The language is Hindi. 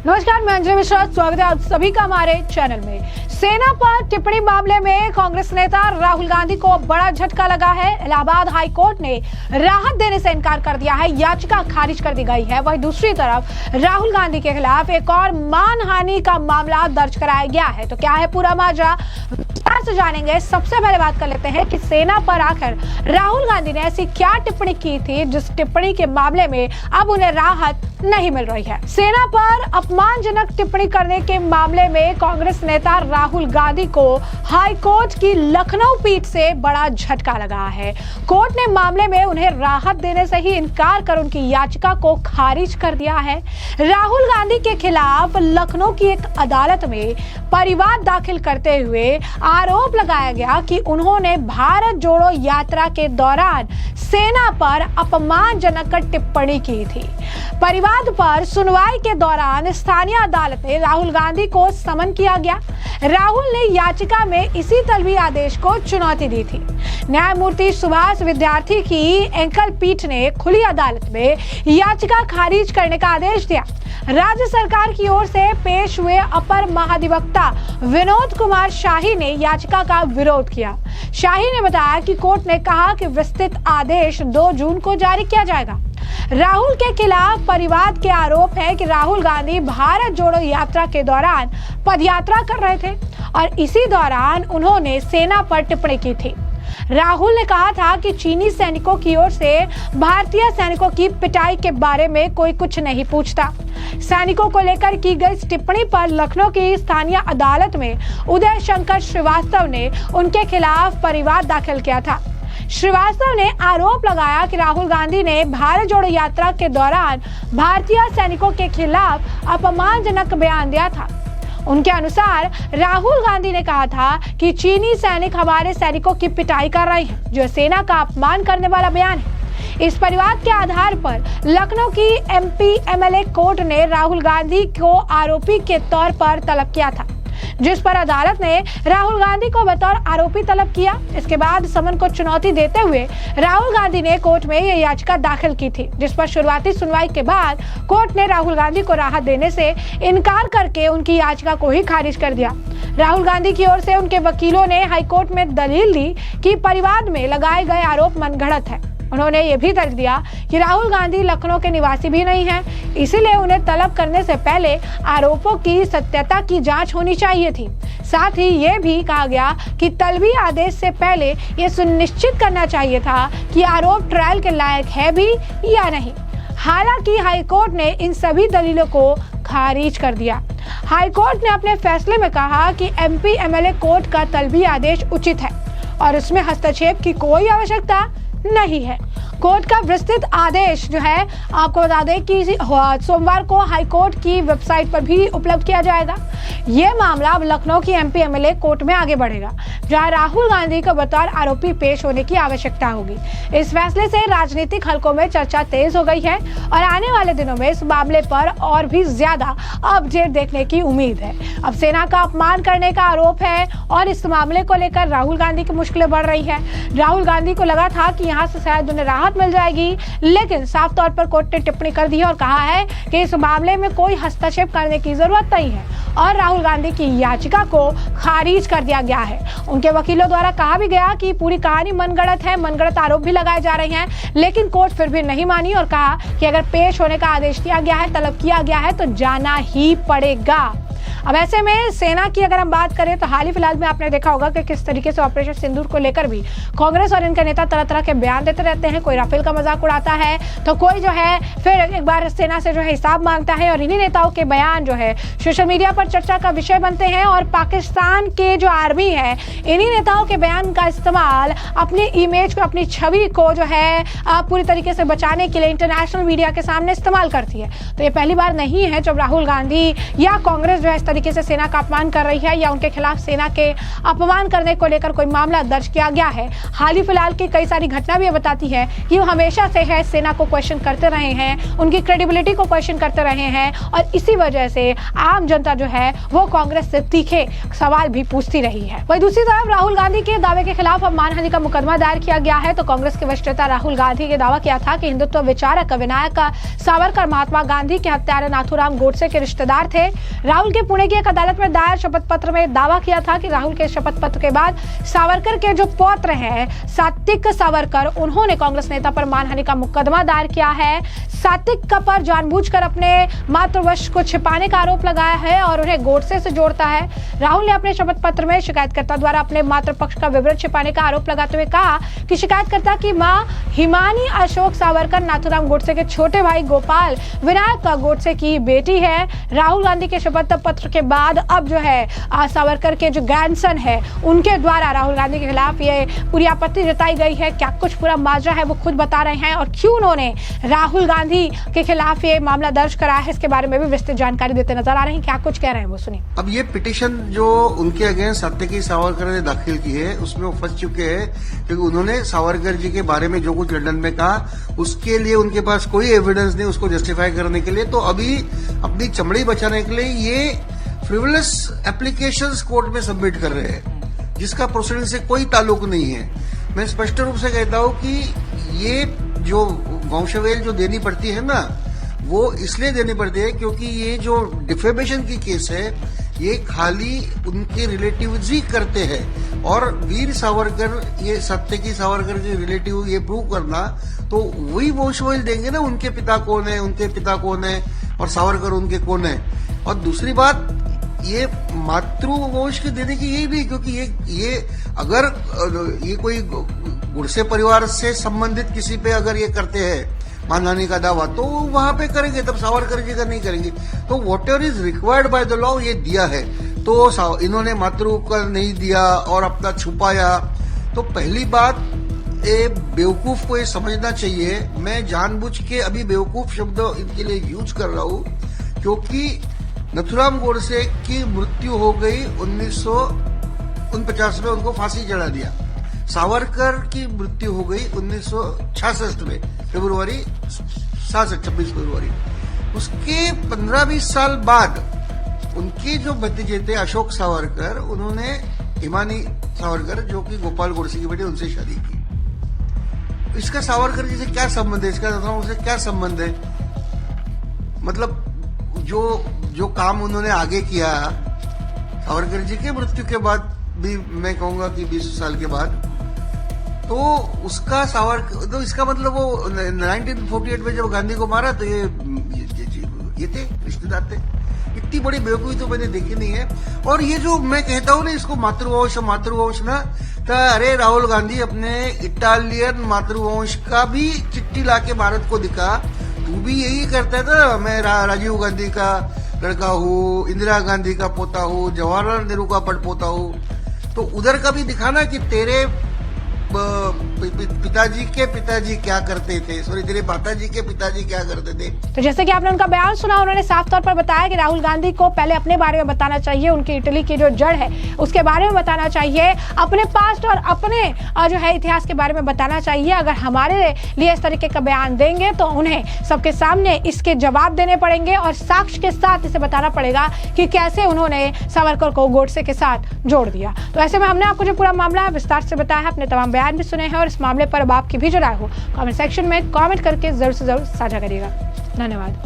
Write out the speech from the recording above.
नमस्कार, मैं अंजलि मिश्रा, स्वागत है आप सभी का हमारे चैनल में। सेना पर टिप्पणी मामले में कांग्रेस नेता राहुल गांधी को बड़ा झटका लगा है। इलाहाबाद हाई कोर्ट ने राहत देने से इनकार कर दिया है, याचिका खारिज कर दी गई है। वहीं दूसरी तरफ राहुल गांधी के खिलाफ एक और मानहानि का मामला दर्ज कराया गया है। तो क्या है पूरा माजरा, विस्तार से जानेंगे। सबसे पहले बात कर लेते हैं कि सेना पर आखिर राहुल गांधी ने ऐसी क्या टिप्पणी की थी जिस टिप्पणी के मामले में अब उन्हें राहत नहीं मिल रही है। सेना पर अपमानजनक टिप्पणी करने के मामले में कांग्रेस नेता राहुल गांधी को हाई कोर्ट की लखनऊ पीठ से बड़ा झटका लगा है। कोर्ट ने मामले में उन्हें राहत देने से ही इनकार कर उनकी याचिका को खारिज कर दिया है। राहुल गांधी के खिलाफ लखनऊ की एक अदालत में परिवाद दाखिल करते हुए आरोप लगाया गया कि उन्होंने भारत जोड़ो यात्रा के दौरान सेना पर अपमानजनक टिप्पणी की थी। परिवाद पर सुनवाई के दौरान स्थानीय अदालत में राहुल गांधी को समन किया गया। राहुल ने याचिका में इसी तलबी आदेश को चुनौती दी थी। न्यायमूर्ति सुभाष विद्यार्थी की एकल पीठ ने खुली अदालत में याचिका खारिज करने का आदेश दिया। राज्य सरकार की ओर से पेश हुए अपर महाधिवक्ता विनोद कुमार शाही ने याचिका का विरोध किया। शाही ने बताया कि कोर्ट ने कहा कि विस्तृत आदेश 2 जून को जारी किया जाएगा। राहुल के खिलाफ परिवाद के आरोप है कि राहुल गांधी भारत जोड़ो यात्रा के दौरान पदयात्रा कर रहे थे और इसी दौरान उन्होंने सेना पर टिप्पणी की थी। राहुल ने कहा था कि चीनी सैनिकों की ओर से भारतीय सैनिकों की पिटाई के बारे में कोई कुछ नहीं पूछता। सैनिकों को लेकर की गई टिप्पणी पर लखनऊ की स्थानीय अदालत में उदय शंकर श्रीवास्तव ने उनके खिलाफ परिवाद दाखिल किया था। श्रीवास्तव ने आरोप लगाया कि राहुल गांधी ने भारत जोड़ो यात्रा के दौरान भारतीय सैनिकों के खिलाफ अपमानजनक बयान दिया था। उनके अनुसार राहुल गांधी ने कहा था कि चीनी सैनिक हमारे सैनिकों की पिटाई कर रहे हैं, जो सेना का अपमान करने वाला बयान है। इस परिवाद के आधार पर लखनऊ की एमपी एमएलए कोर्ट ने राहुल गांधी को आरोपी के तौर पर तलब किया था, जिस पर अदालत ने राहुल गांधी को बतौर आरोपी तलब किया। इसके बाद समन को चुनौती देते हुए राहुल गांधी ने कोर्ट में यह याचिका दाखिल की थी, जिस पर शुरुआती सुनवाई के बाद कोर्ट ने राहुल गांधी को राहत देने से इनकार करके उनकी याचिका को ही खारिज कर दिया। राहुल गांधी की ओर से उनके वकीलों ने हाईकोर्ट में दलील दी कि परिवाद में लगाए गए आरोप मनगढ़ंत है। उन्होंने ये भी तर्क दिया कि राहुल गांधी लखनऊ के निवासी भी नहीं हैं, इसीलिए उन्हें तलब करने से पहले आरोपों की सत्यता की जांच होनी चाहिए थी। साथ ही ये भी कहा गया कि तलबी आदेश से पहले ये सुनिश्चित करना चाहिए था कि आरोप ट्रायल के लायक है भी या नहीं। हालांकि हाईकोर्ट ने इन सभी दलीलों को खारिज कर दिया। हाईकोर्ट ने अपने फैसले में कहा कि एमपी एमएलए कोर्ट का तलबी आदेश उचित है और उसमें हस्तक्षेप की कोई आवश्यकता नहीं है। कोर्ट का विस्तृत आदेश जो है आपको बता दें कि सोमवार को हाईकोर्ट की वेबसाइट पर भी उपलब्ध किया जाएगा। ये मामला अब लखनऊ की एमपी एमएलए कोर्ट में आगे बढ़ेगा, जहां राहुल गांधी को बतौर आरोपी पेश होने की आवश्यकता होगी। इस फैसले से राजनीतिक हलकों में चर्चा तेज हो गई है और आने वाले दिनों में इस मामले पर और भी ज्यादा अपडेट देखने की उम्मीद है। अब सेना का अपमान करने का आरोप है और इस मामले को लेकर राहुल गांधी की मुश्किलें बढ़ रही है। राहुल गांधी को लगा था कि यहाँ से शायद उन्हें राहत मिल जाएगी, लेकिन साफ तौर पर कोर्ट ने टिप्पणी कर दी है और कहा है कि इस मामले में कोई हस्तक्षेप करने की जरूरत नहीं है और राहुल गांधी की याचिका को खारिज कर दिया गया है। उनके वकीलों द्वारा कहा भी गया कि पूरी कहानी मनगढ़ंत है, मनगढ़ंत आरोप भी लगाए जा रहे हैं, लेकिन कोर्ट फिर भी नहीं मानी और कहा कि अगर पेश होने का आदेश दिया गया है, तलब किया गया है तो जाना ही पड़ेगा। अब ऐसे में सेना की अगर हम बात करें तो हाल ही फिलहाल में आपने देखा होगा कि किस तरीके से ऑपरेशन सिंदूर को लेकर भी कांग्रेस और इनके नेता तरह तरह के बयान देते रहते हैं। कोई राफेल का मजाक उड़ाता है तो कोई जो है फिर एक बार सेना से जो है हिसाब मांगता है और इन्हीं नेताओं के बयान जो है सोशल मीडिया पर चर्चा का विषय बनते हैं और पाकिस्तान के जो आर्मी है इन्हीं नेताओं के बयान का इस्तेमाल अपनी इमेज को, अपनी छवि को जो है पूरी तरीके से बचाने के लिए इंटरनेशनल मीडिया के सामने इस्तेमाल करती है। तो ये पहली बार नहीं है जब राहुल गांधी या कांग्रेस जो है तरीके से सेना का अपमान कर रही है या उनके खिलाफ सेना के अपमान करने को लेकर कोई मामला दर्ज किया गया है। हाल ही फिलहाल की कई सारी घटना भी ये बताती है कि वो हमेशा से है सेना को क्वेश्चन करते रहे हैं, उनकी क्रेडिबिलिटी को क्वेश्चन करते रहे हैं और इसी वजह से आम जनता जो है वो कांग्रेस से तीखे सवाल भी पूछती रही है। वहीं दूसरी तरफ राहुल गांधी के दावे के खिलाफ अब मानहानि का मुकदमा दायर किया गया है। तो कांग्रेस के वरिष्ठ नेता राहुल गांधी ने दावा किया था कि हिंदुत्व विचारक विनायक सावरकर महात्मा गांधी के हत्यारे नाथूराम गोडसे के रिश्तेदार थे। राहुल के पुणे की एक अदालत में दायर शपथ पत्र में दावा किया था कि राहुल के शपथ पत्र के बाद सावरकर के जो पौत्र हैं सात्विक सावरकर, उन्होंने कांग्रेस नेता पर मानहानि का मुकदमा दायर किया है। सात्विक पर जानबूझकर अपने मातृवंश को छिपाने का आरोप लगाया है और उन्हें गोडसे से जोड़ता है। राहुल ने अपने शपथ पत्र में शिकायतकर्ता द्वारा अपने मातृपक्ष का विवरण छिपाने का आरोप लगाते हुए कहा कि शिकायतकर्ता की मां हिमानी अशोक सावरकर नाथूराम गोडसे के छोटे भाई गोपाल विनायक गोडसे की बेटी है। राहुल गांधी के शपथ पत्र के बाद अब जो है सावरकर के जो ग्रैंडसन है उनके द्वारा राहुल गांधी के खिलाफ ये पूरी आपत्ति जताई गई है। क्या कुछ पूरा माजरा है वो खुद बता रहे हैं और क्यों उन्होंने राहुल गांधी के खिलाफ ये मामला दर्ज कराया है इसके बारे में भी विस्तृत जानकारी देते नजर आ रहे हैं। क्या कुछ कह रहे हैं वो सुनिए। अब ये पिटीशन जो उनके अगेंस्ट सात्विकी सावरकर ने दाखिल की है उसमें वो फंस चुके हैं क्योंकि उन्होंने सावरकर जी के बारे में जो कुछ लंदन में कहा उसके लिए उनके पास कोई एविडेंस नहीं उसको जस्टिफाई करने के लिए। तो अभी अपनी चमड़ी बचाने के लिए ये फ्रिवलस एप्लीकेशंस कोर्ट में सबमिट कर रहे हैं जिसका प्रोसीडिंग से कोई ताल्लुक नहीं है। मैं स्पष्ट रूप से कहता हूं कि ये जो वंशवेल जो देनी पड़ती है ना वो इसलिए देनी पड़ती है क्योंकि ये जो डिफेमेशन की केस है ये खाली उनके रिलेटिव्स ही करते हैं और वीर सावरकर ये सात्विकी सावरकर के रिलेटिव ये प्रूव करना तो वही वंशवेल देंगे ना उनके पिता कौन है, उनके पिता कौन है और सावरकर उनके कौन है। और दूसरी बात ये मातृवंश के देने की यही भी क्योंकि ये अगर ये कोई गोडसे परिवार से संबंधित किसी पे अगर ये करते हैं मानहानि का दावा तो वहां पे करेंगे तब सावरकर जी का नहीं करेंगे। तो what ever is required by the law ये दिया है तो इन्होंने मातृ का नहीं दिया और अपना छुपाया। तो पहली बात बेवकूफ को ये समझना चाहिए। मैं जानबूझ के अभी बेवकूफ शब्द इनके लिए यूज कर रहा हूं क्योंकि नाथूराम गोडसे की मृत्यु हो गई 1949 में, उनको फांसी चढ़ा दिया। सावरकर की मृत्यु हो गई 1966 में फरवरी 26 फरवरी। उसके 15-20 साल बाद उनके जो भतीजे थे अशोक सावरकर उन्होंने हिमानी सावरकर जो कि गोपाल गोडसे की बेटी उनसे शादी की। इसका सावरकर जी से क्या संबंध है, इसका नाथूराम से क्या संबंध है? मतलब जो काम उन्होंने आगे किया सावरकर जी के मृत्यु के बाद भी मैं कहूंगा कि 20 साल के बाद तो उसका सावरकर तो इसका मतलब वो 1948 में जब गांधी को मारा तो ये थे रिश्तेदार थे। इतनी बड़ी बेवकूफी तो मैंने देखी नहीं है। और ये जो मैं कहता हूँ ना इसको मातृवंश ना तो अरे राहुल गांधी अपने इटालियन मातृवंश का भी चिट्ठी लाके भारत को दिखा। तू भी यही करता था, मैं राजीव गांधी का लड़का हूँ, इंदिरा गांधी का पोता हूँ, जवाहरलाल नेहरू का पड़पोता हूँ। तो उधर का भी दिखाना कि तेरे पिताजी के पिताजी क्या करते थे, सॉरी तेरे माताजी के पिताजी क्या करते थे। तो जैसे कि आपने उनका बयान सुना, उन्होंने साफ तौर पर बताया कि राहुल गांधी को पहले अपने बारे में बताना चाहिए, उनकी इटली की जो जड़ है उसके बारे में बताना चाहिए, अपने पास्ट और अपने जो है इतिहास के बारे में बताना चाहिए। अगर हमारे लिए इस तरीके का बयान देंगे तो उन्हें सबके सामने इसके जवाब देने पड़ेंगे और साक्ष्य के साथ इसे बताना पड़ेगा कि कैसे उन्होंने सावरकर को गोडसे के साथ जोड़ दिया। तो ऐसे में हमने आपको जो पूरा मामला विस्तार से बताया है, अपने तमाम बयान भी सुने हैं और इस मामले पर अब आपकी भी जो राय हो कमेंट सेक्शन में कमेंट करके जरूर से जरूर साझा करिएगा। धन्यवाद।